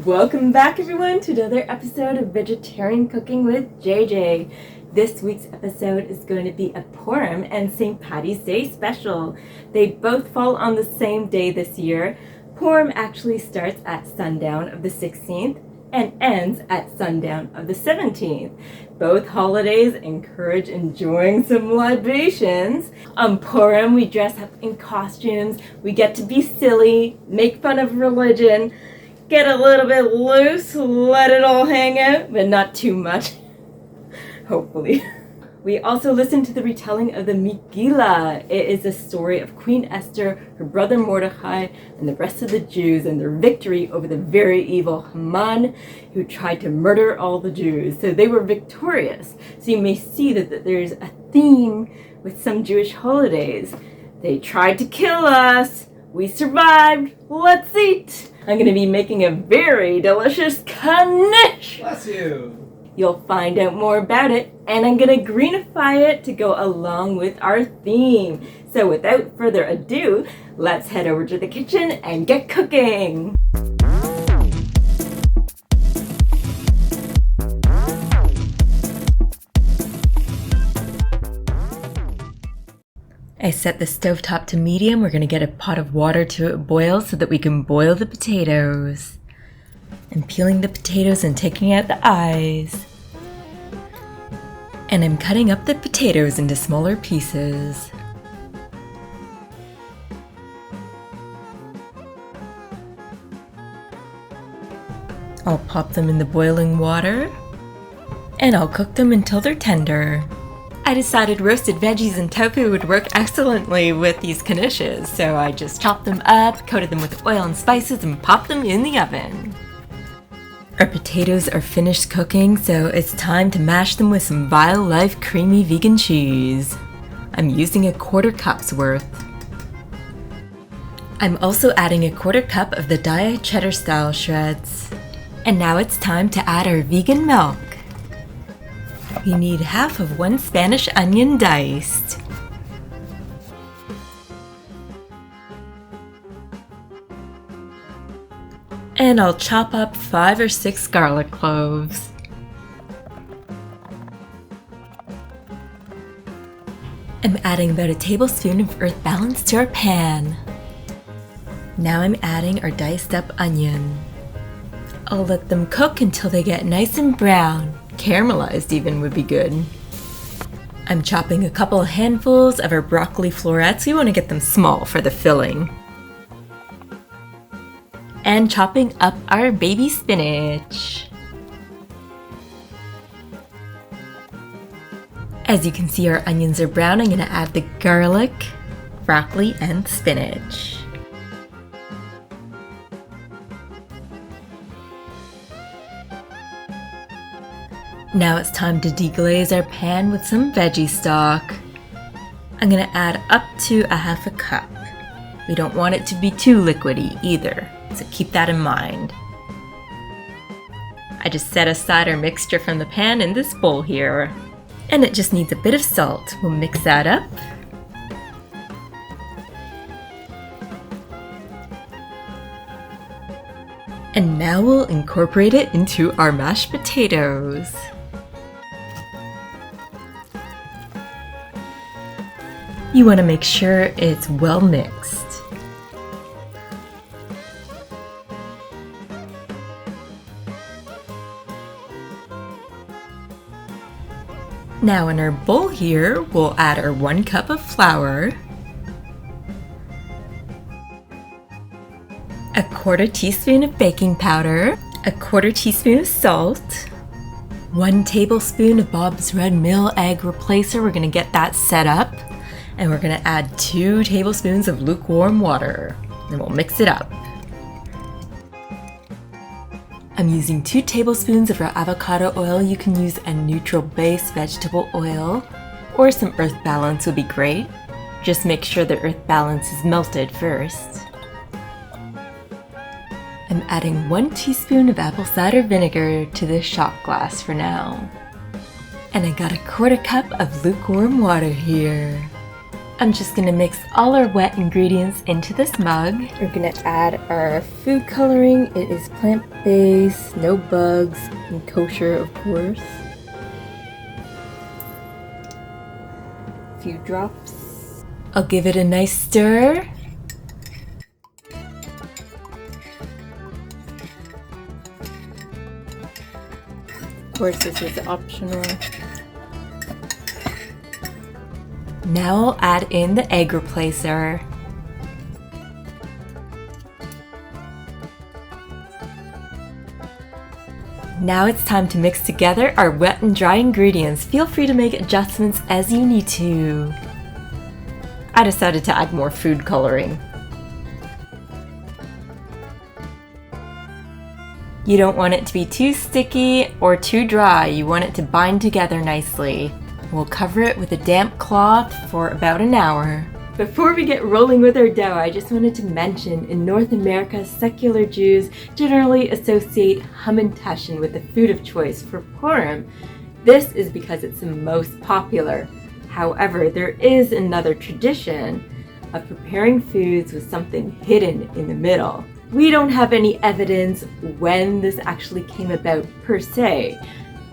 Welcome back everyone to another episode of Vegetarian Cooking with JJ. This week's episode is going to be a Purim and St. Patty's Day special. They both fall on the same day this year. Purim actually starts at sundown of the 16th and ends at sundown of the 17th. Both holidays encourage enjoying some libations. On Purim, we dress up in costumes, we get to be silly, make fun of religion, get a little bit loose, let it all hang out, but not too much, hopefully. We also listen to the retelling of the Megillah. It is a story of Queen Esther, her brother Mordecai, and the rest of the Jews and their victory over the very evil Haman, who tried to murder all the Jews. So they were victorious. So you may see that there's a theme with some Jewish holidays. They tried to kill us. We survived. Let's eat. I'm going to be making a very delicious Knish. Bless you. You'll find out more about it, and I'm going to greenify it to go along with our theme. So without further ado, let's head over to the kitchen and get cooking. I set the stovetop to medium. We're going to get a pot of water to boil so that we can boil the potatoes. I'm peeling the potatoes and taking out the eyes. And I'm cutting up the potatoes into smaller pieces. I'll pop them in the boiling water, and I'll cook them until they're tender. I decided roasted veggies and tofu would work excellently with these Knishes, so I just chopped them up, coated them with oil and spices, and popped them in the oven. Our potatoes are finished cooking, so it's time to mash them with some Violife creamy vegan cheese. I'm using 1/4 cup's worth. I'm also adding 1/4 cup of the Daiya cheddar style shreds. And now it's time to add our vegan milk. We need half of 1 Spanish onion diced. And I'll chop up 5 or 6 garlic cloves. I'm adding about 1 tablespoon of earth balance to our pan. Now I'm adding our diced up onion. I'll let them cook until they get nice and brown. Caramelized even would be good. I'm chopping a couple of handfuls of our broccoli florets. We want to get them small for the filling. And chopping up our baby spinach. As you can see, our onions are brown. I'm going to add the garlic, broccoli, and spinach. Now it's time to deglaze our pan with some veggie stock. I'm going to add up to 1/2 cup. We don't want it to be too liquidy either, so keep that in mind. I just set aside our mixture from the pan in this bowl here, and it just needs a bit of salt. We'll mix that up. And now we'll incorporate it into our mashed potatoes. You want to make sure it's well mixed. Now in our bowl here, we'll add our 1 cup of flour, 1/4 teaspoon of baking powder, 1/4 teaspoon of salt, 1 tablespoon of Bob's Red Mill egg replacer. We're going to get that set up. And we're going to add 2 tablespoons of lukewarm water. Then we'll mix it up. I'm using 2 tablespoons of our avocado oil. You can use a neutral base vegetable oil, or some earth balance would be great. Just make sure the earth balance is melted first. I'm adding 1 teaspoon of apple cider vinegar to this shot glass for now. And I got 1/4 cup of lukewarm water here. I'm just gonna mix all our wet ingredients into this mug. We're gonna add our food coloring. It is plant-based, no bugs, and kosher, of course. A few drops. I'll give it a nice stir. Of course, this is optional. Now I'll add in the egg replacer. Now it's time to mix together our wet and dry ingredients. Feel free to make adjustments as you need to. I decided to add more food coloring. You don't want it to be too sticky or too dry. You want it to bind together nicely. We'll cover it with a damp cloth for about an hour. Before we get rolling with our dough, I just wanted to mention in North America, secular Jews generally associate hamantashen with the food of choice for Purim. This is because it's the most popular. However, there is another tradition of preparing foods with something hidden in the middle. We don't have any evidence when this actually came about per se.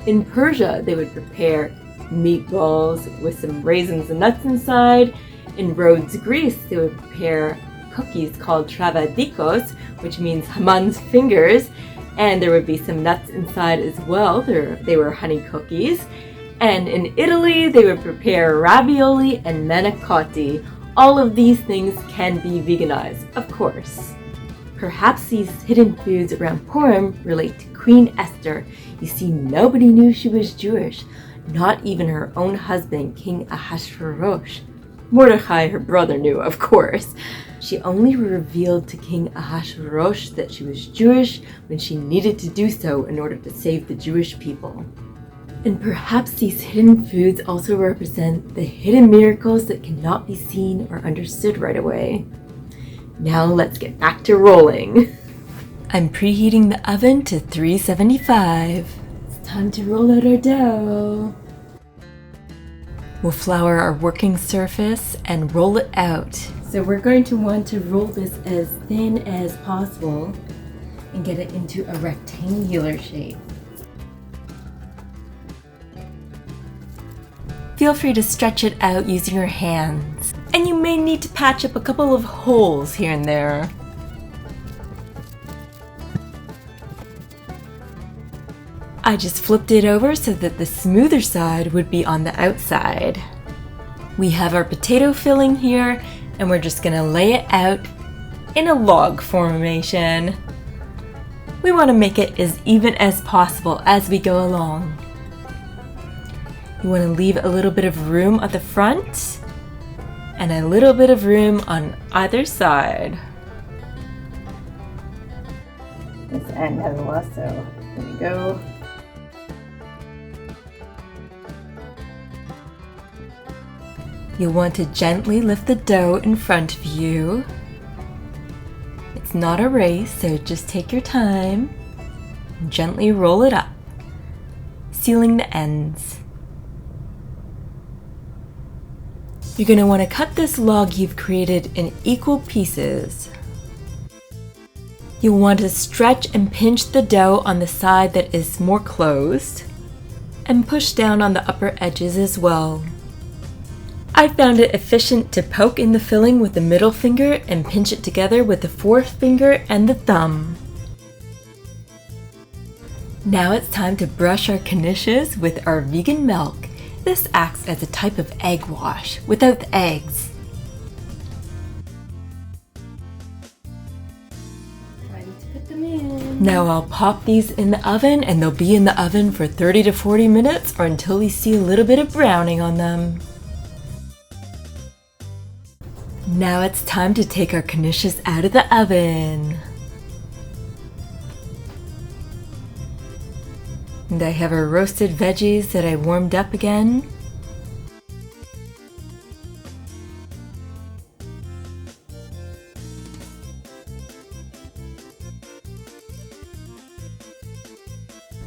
In Persia, they would prepare meatballs with some raisins and nuts inside. In Rhodes, Greece, they would prepare cookies called travadikos, which means Haman's fingers, and there would be some nuts inside as well. They were honey cookies. And in Italy, they would prepare ravioli and manicotti. All of these things can be veganized, of course. Perhaps these hidden foods around Purim relate to Queen Esther. You see, nobody knew she was Jewish, not even her own husband, King Ahasuerus. Mordecai, her brother, knew, of course. She only revealed to King Ahasuerus that she was Jewish when she needed to do so in order to save the Jewish people. And perhaps these hidden foods also represent the hidden miracles that cannot be seen or understood right away. Now let's get back to rolling. I'm preheating the oven to 375. It's time to roll out our dough. We'll flour our working surface and roll it out. So we're going to want to roll this as thin as possible and get it into a rectangular shape. Feel free to stretch it out using your hands. And you may need to patch up a couple of holes here and there. I just flipped it over so that the smoother side would be on the outside. We have our potato filling here, and we're just gonna lay it out in a log formation. We want to make it as even as possible as we go along. You want to leave a little bit of room at the front and a little bit of room on either side. This end has less, so there we go. You'll want to gently lift the dough in front of you. It's not a race, so just take your time and gently roll it up, sealing the ends. You're going to want to cut this log you've created in equal pieces. You'll want to stretch and pinch the dough on the side that is more closed and push down on the upper edges as well. I found it efficient to poke in the filling with the middle finger and pinch it together with the fourth finger and the thumb. Now it's time to brush our Knishes with our vegan milk. This acts as a type of egg wash without the eggs. Time to put them in. Now I'll pop these in the oven, and they'll be in the oven for 30 to 40 minutes or until we see a little bit of browning on them. Now it's time to take our Knishes out of the oven. And I have our roasted veggies that I warmed up again.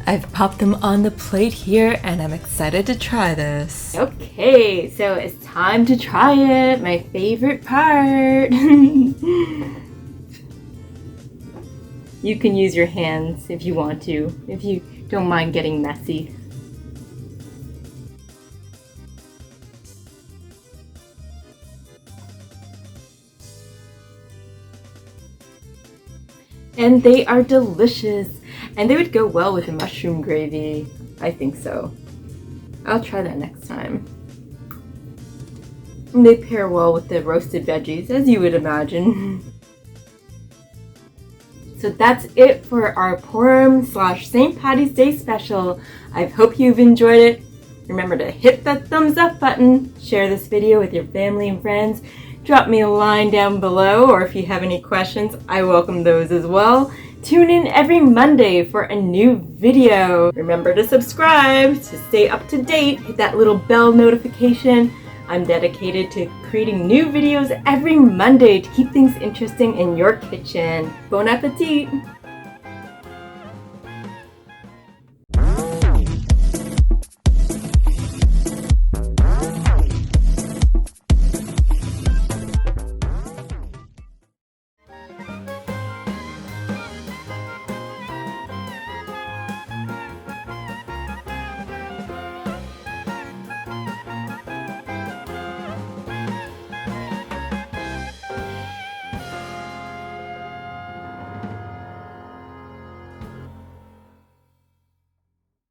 I've popped them on the plate here and I'm excited to try this. Okay, so it's time to try it. My favorite part. You can use your hands if you want to, if you don't mind getting messy. And they are delicious. And they would go well with the mushroom gravy. I think so. I'll try that next time. And they pair well with the roasted veggies, as you would imagine. So that's it for our Purim / St. Paddy's Day special. I hope you've enjoyed it. Remember to hit that thumbs up button, share this video with your family and friends, drop me a line down below, or if you have any questions, I welcome those as well. Tune in every Monday for a new video. Remember to subscribe to stay up to date. Hit that little bell notification. I'm dedicated to creating new videos every Monday to keep things interesting in your kitchen. Bon appetit!